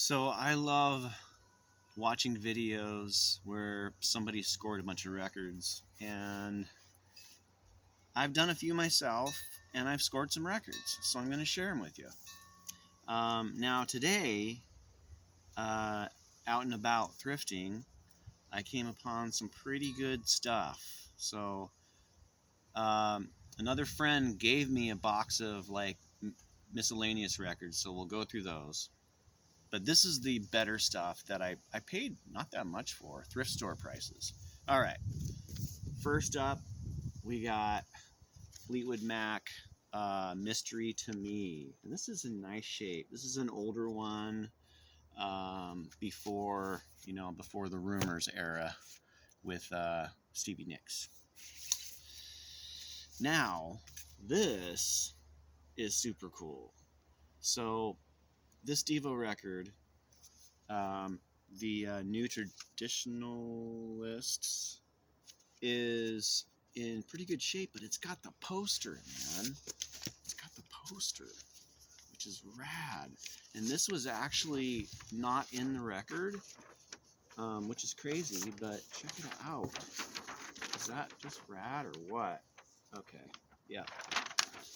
So I love watching videos where somebody scored a bunch of records, and I've done a few myself, and I've scored some records, so I'm going to share them with you. Now today, out and about thrifting, I came upon some pretty good stuff. So another friend gave me a box of like miscellaneous records, so we'll go through those. But this is the better stuff that I paid not that much for, thrift store prices. All right, first up, we got Fleetwood Mac, Mystery to Me. And this is in nice shape. This is an older one, before the Rumors era with Stevie Nicks. Now, this is super cool. So, this Devo record, the New Traditionalists, is in pretty good shape, but it's got the poster, man. It's got the poster, which is rad. And this was actually not in the record, which is crazy, but check it out. Is that just rad or what? Okay, yeah,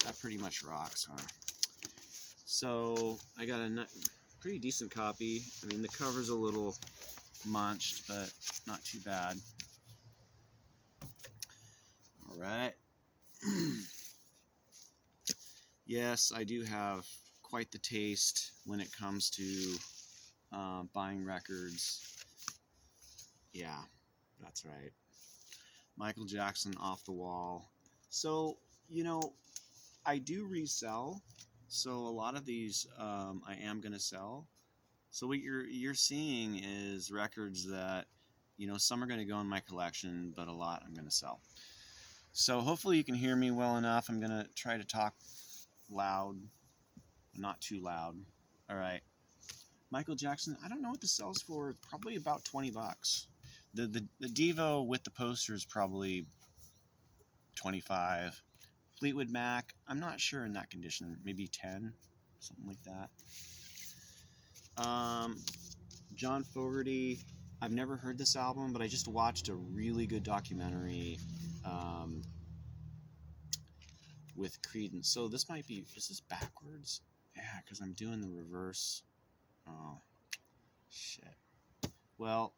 that pretty much rocks, huh? So I got a pretty decent copy. I mean, the cover's a little munched, but not too bad. All right. Yes, I do have quite the taste when it comes to buying records. Yeah, that's right. Michael Jackson, Off the Wall. So, I do resell. So a lot of these I am going to sell. So what you're seeing is records that, some are going to go in my collection, but a lot I'm going to sell. So hopefully you can hear me well enough. I'm going to try to talk loud, not too loud. All right. Michael Jackson, I don't know what this sells for. Probably about $20. The Devo with the poster is probably $25. Fleetwood Mac, I'm not sure in that condition. Maybe 10, something like that. John Fogerty, I've never heard this album, but I just watched a really good documentary with Creedence. So this might be, is this backwards? Yeah, because I'm doing the reverse. Oh, shit. Well,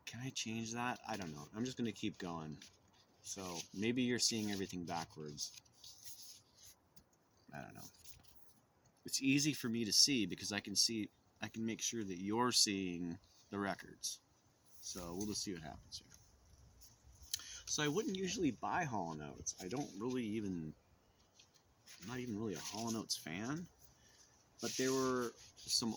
can I change that? I don't know. I'm just going to keep going. So maybe you're seeing everything backwards. I don't know. It's easy for me to see because I can make sure that you're seeing the records. So we'll just see what happens here. So I wouldn't usually buy Hall & Oates. I'm not even really a Hall & Oates fan. But there were some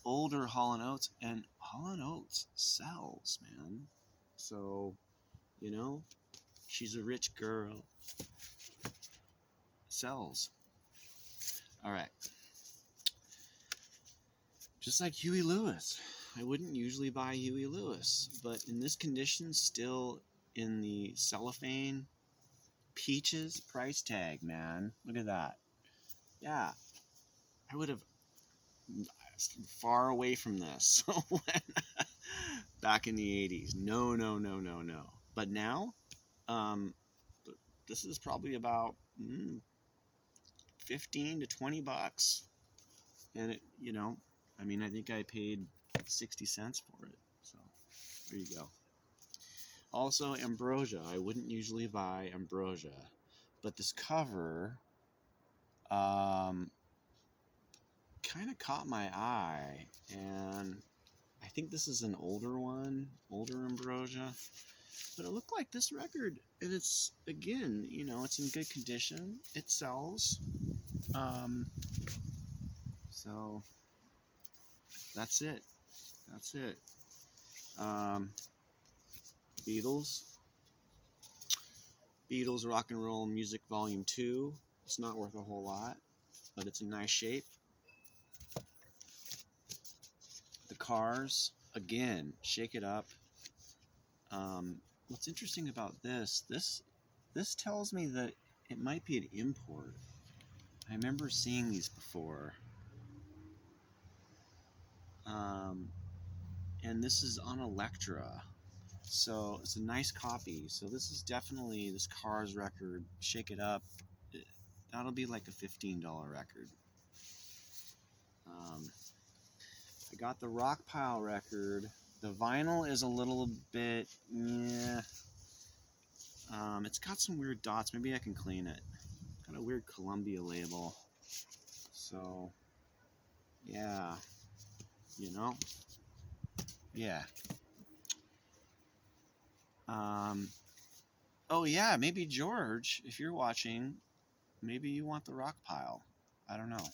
older Hall & Oates, and Hall & Oates sells, man. So, she's a rich girl. Sells. All right. Just like Huey Lewis. I wouldn't usually buy Huey Lewis, but in this condition, still in the cellophane, peaches price tag, man. Look at that. Yeah. I would have far away from this back in the 80s. No. But now, this is probably about $15 to $20. And it, I think I paid 60 cents for it. So there you go. Also, Ambrosia. I wouldn't usually buy Ambrosia, but this cover kind of caught my eye, and I think this is an older Ambrosia, but it looked like this record, and it's, again, it's in good condition. It sells. So that's it. Beatles Rock and Roll Music Volume 2. It's not worth a whole lot, but it's in nice shape. The Cars, again, shake it up. What's interesting about this tells me that it might be an import. I remember seeing these before. And this is on Elektra. So it's a nice copy. So this is definitely this Cars record. Shake It Up. That'll be like a $15 record. I got the Rockpile record. The vinyl is a little bit, yeah. It's got some weird dots. Maybe I can clean it. Got a weird Columbia label. So, yeah. You know? Yeah. Oh yeah, maybe George, if you're watching, maybe you want the Rockpile. I don't know.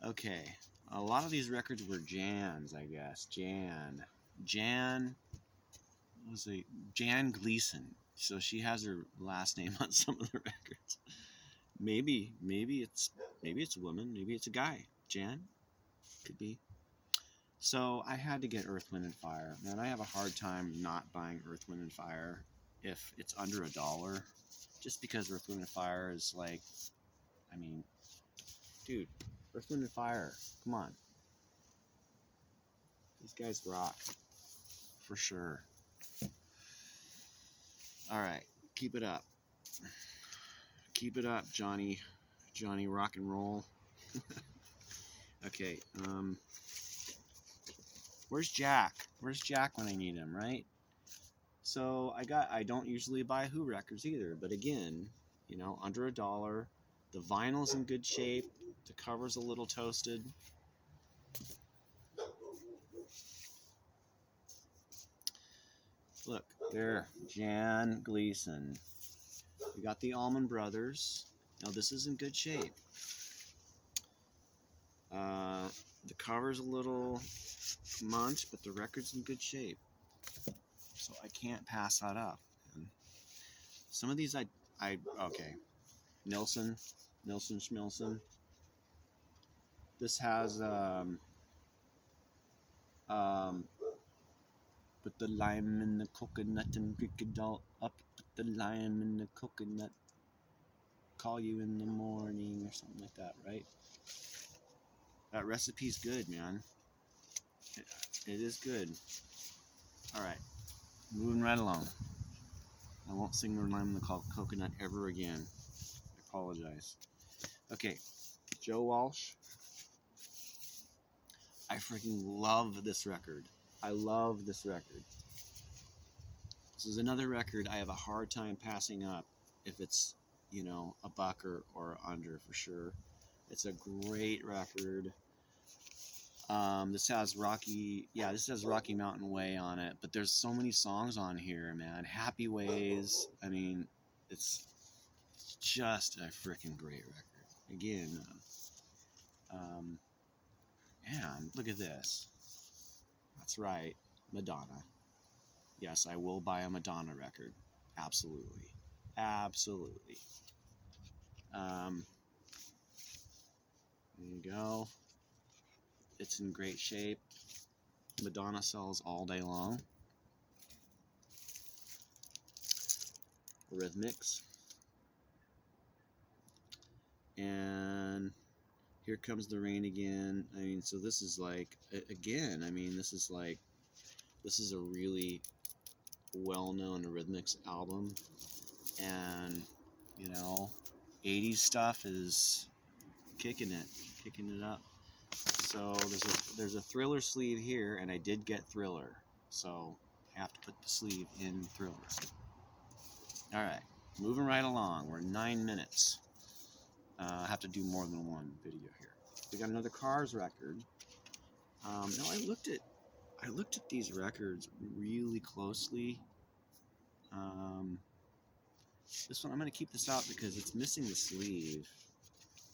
Okay. A lot of these records were Jan's, I guess. Jan was a Jan Gleason. So she has her last name on some of the records. Maybe it's a woman, maybe it's a guy. Jan? Could be. So I had to get Earth, Wind and Fire. Man, I have a hard time not buying Earth, Wind and Fire if it's under $1. Just because Earth, Wind and Fire is like, I mean, dude, Earth, Wind and Fire, come on. These guys rock. For sure. Alright, keep it up. Keep it up, Johnny. Johnny rock and roll. Okay, where's Jack? Where's Jack when I need him, right? So I don't usually buy Who records either, but again, you know, under $1. The vinyl's in good shape. The cover's a little toasted. Look, there, Jan Gleason. We got the Allman Brothers. Now this is in good shape. The cover's a little munched, but the record's in good shape. So I can't pass that up. And some of these okay. Nilsson Schmilson. This has put the lime in the coconut and drink it all up. Put the lime in the coconut. Call you in the morning or something like that, right? That recipe's good, man. It is good. All right, moving right along. I won't sing the lime in the coconut ever again. I apologize. Okay, Joe Walsh. I freaking love this record. I love this record. This is another record I have a hard time passing up if it's, you know, $1 or under for sure. It's a great record. This has Rocky Mountain Way on it, but there's so many songs on here, man. Happy Ways. I mean, it's just a freaking great record. Again, man, look at this. That's right, Madonna. Yes, I will buy a Madonna record. Absolutely. Absolutely. There you go. It's in great shape. Madonna sells all day long. Rhythmics. And Here Comes the Rain Again. I mean, so this is like, again, I mean, this is a really well-known Rhythmics album. And, you know, 80s stuff is kicking it up. So there's a Thriller sleeve here, and I did get Thriller, so I have to put the sleeve in Thriller. All right, moving right along. We're 9 minutes. I have to do more than one video here. We got another Cars record. Now I looked at these records really closely. This one I'm going to keep this out because it's missing the sleeve.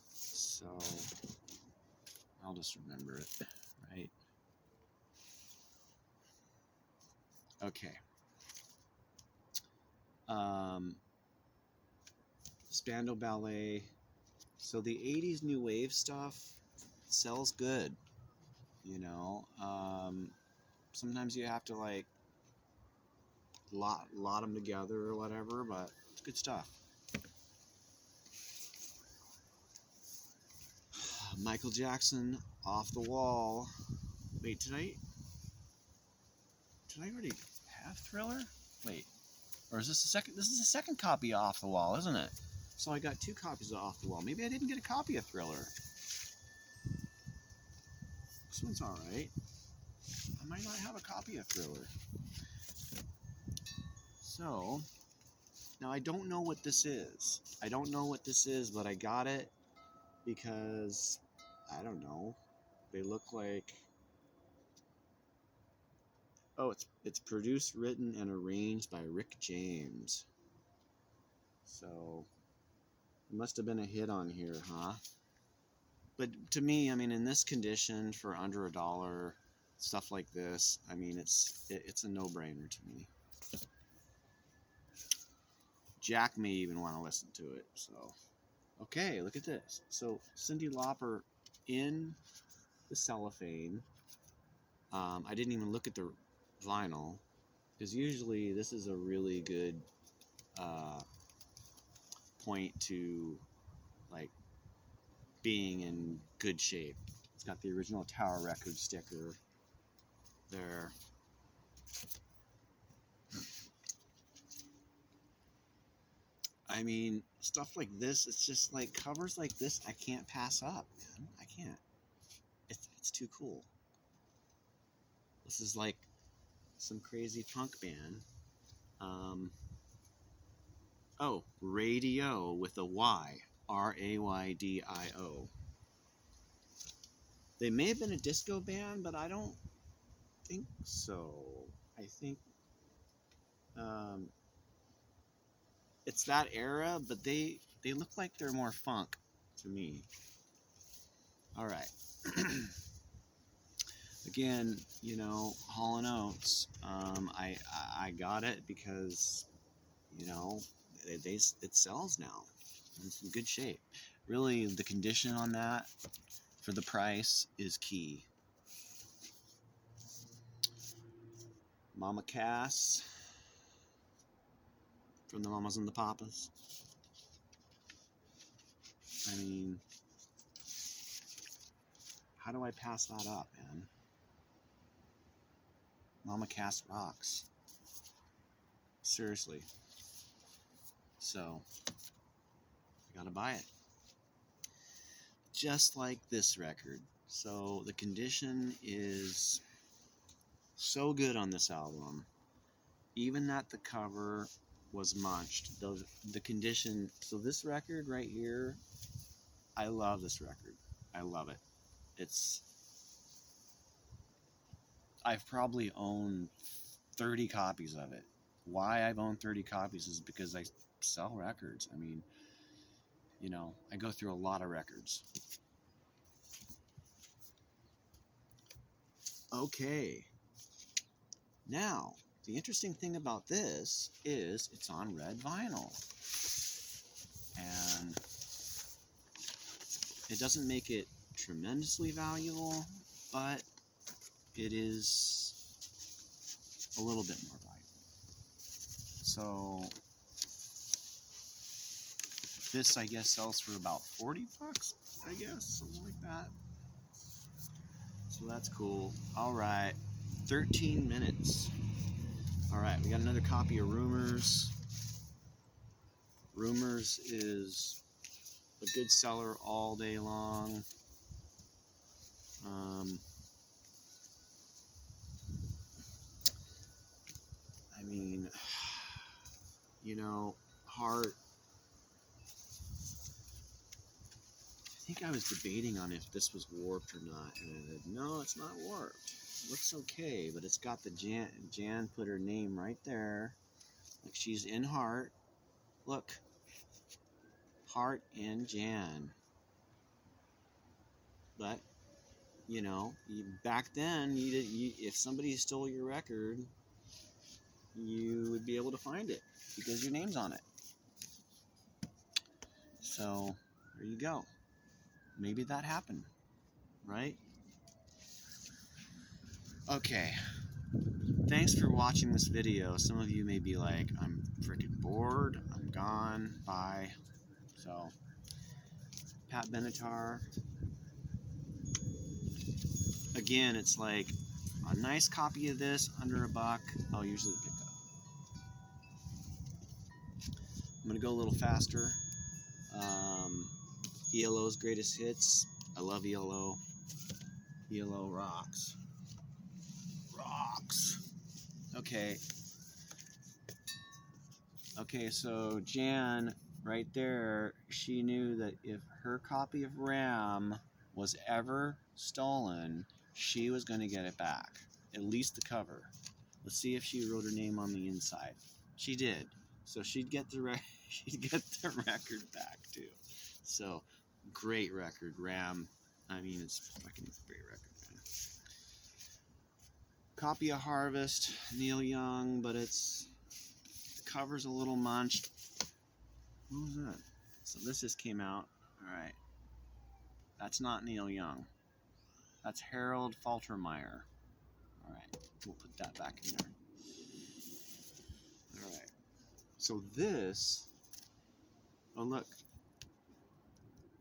So I'll just remember it, right? Okay. Spandau Ballet. So the 80s new wave stuff sells good, you know. Sometimes you have to like lot them together or whatever, but it's good stuff. Michael Jackson, Off the Wall. Wait, did I already have Thriller? Wait, or is this the second? This is the second copy of Off the Wall, isn't it? So I got 2 copies of Off the Wall. Maybe I didn't get a copy of Thriller. This one's all right. I might not have a copy of Thriller. So now I don't know what this is. I don't know what this is, but I got it because I don't know. They look like. Oh, it's produced, written, and arranged by Rick James. So it must have been a hit on here, huh? But to me, I mean, in this condition for under $1, stuff like this, I mean, it's a no-brainer to me. Jack may even want to listen to it. So, okay, look at this. So Cyndi Lauper in the cellophane. I didn't even look at the vinyl because usually this is a really good point to like being in good shape. It's got the original Tower Record sticker there. I mean, stuff like this, it's just like covers like this I can't pass up, man. I can't. It's too cool. This is like some crazy punk band. Oh, Radio with a Y. R-A-Y-D-I-O. They may have been a disco band, but I don't think so. I think it's that era, but they look like they're more funk to me. All right. Again, you know, Hall & Oates. I got it because, you know, it sells now. It's in good shape. Really, the condition on that for the price is key. Mama Cass from the Mamas and the Papas. I mean, how do I pass that up, man? Mama Cass rocks. Seriously. So, I gotta buy it. Just like this record. So, the condition is so good on this album. Even that the cover was munched. The condition. So, this record right here, I love this record. I love it. I've probably owned 30 copies of it. Why I've owned 30 copies is because I sell records. I mean, you know, I go through a lot of records. Okay. Now, the interesting thing about this is it's on red vinyl. And it doesn't make it tremendously valuable, but it is a little bit more valuable. So this, I guess, sells for about 40 bucks, I guess, something like that. So that's cool. All right, 13 minutes. All right, we got another copy of Rumors. Rumors is a good seller all day long. I mean, you know, Heart. I think I was debating on if this was warped or not, and I said, no, it's not warped. It looks okay, but it's got the Jan put her name right there, like she's in Heart. Look, Heart and Jan. But you know, back then, if somebody stole your record, you would be able to find it because your name's on it. So there you go. Maybe that happened, right? Okay. Thanks for watching this video. Some of you may be like, I'm freaking bored. I'm gone. Bye. So, Pat Benatar, again, it's like a nice copy of this under $1. I'll usually pick up. I'm gonna go a little faster. ELO's greatest hits. I love ELO. ELO rocks. Rocks. Okay. Okay, so Jan, right there, she knew that if her copy of Ram was ever stolen, she was going to get it back. At least the cover. Let's see if she wrote her name on the inside. She did. So she'd get the record back too. So great record, Ram. I mean, it's fucking great record, man. Copy of Harvest, Neil Young, but it's the cover's a little munched. What was that? So this just came out. All right. That's not Neil Young. That's Harold Faltermeyer. All right, we'll put that back in there. All right. So this. Oh look.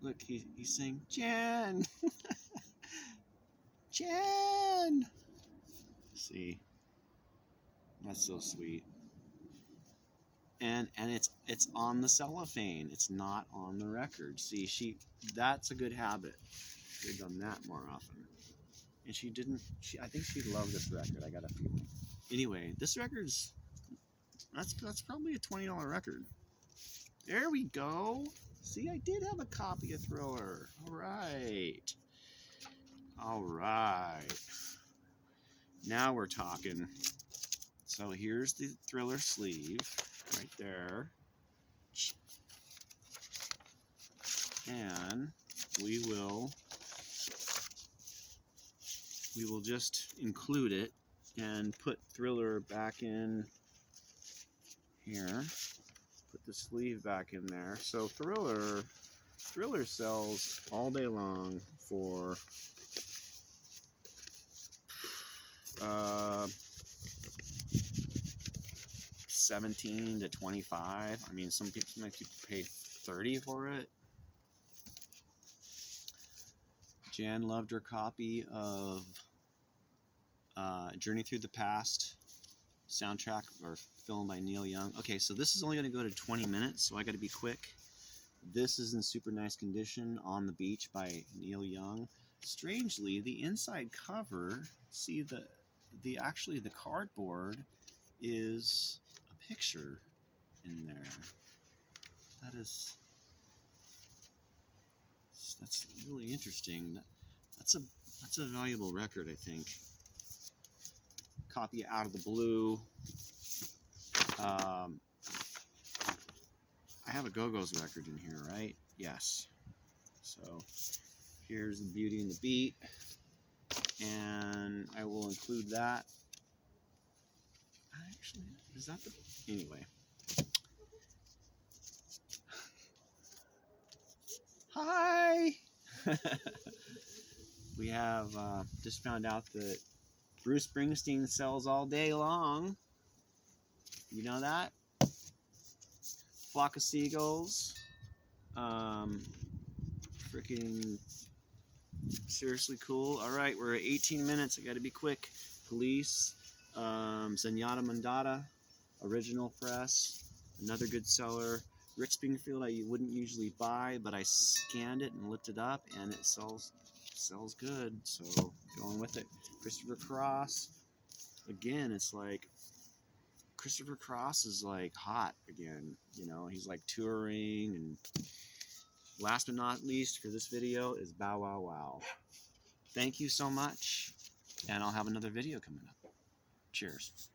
Look, he's saying Jan. Jan. See, that's so sweet. And it's on the cellophane. It's not on the record. See, that's a good habit. Should have done that more often. And she didn't. I think she loved this record. I got a feeling. Anyway, this record's that's probably a $20 record. There we go. See, I did have a copy of Thriller. All right. All right. Now we're talking. So here's the Thriller sleeve right there. And we will just include it and put Thriller back in here. Put the sleeve back in there. So Thriller sells all day long for $17 to $25. I mean, some people pay $30 for it. Jan loved her copy of Journey Through the Past, soundtrack or film by Neil Young. Okay, so this is only going to go to 20 minutes, so I got to be quick. This is in super nice condition, On the Beach by Neil Young. Strangely, the inside cover, see actually the cardboard is a picture in there. That's really interesting. That's a valuable record, I think. Copy Out of the Blue. I have a Go-Go's record in here, right? Yes. So here's the Beauty and the Beat, and I will include that. Actually, is that the anyway? Hi. We have just found out that Bruce Springsteen sells all day long. You know that? Flock of Seagulls. Freaking seriously cool. All right, we're at 18 minutes. I got to be quick. Police. Zenyatta Mondatta. Original press. Another good seller. Rick Springfield I wouldn't usually buy, but I scanned it and looked it up, and it sells good, so going with it. Christopher Cross. Again, it's like Christopher Cross is like hot again. You know, he's like touring. And last but not least for this video is Bow Wow Wow. Thank you so much, and I'll have another video coming up. Cheers.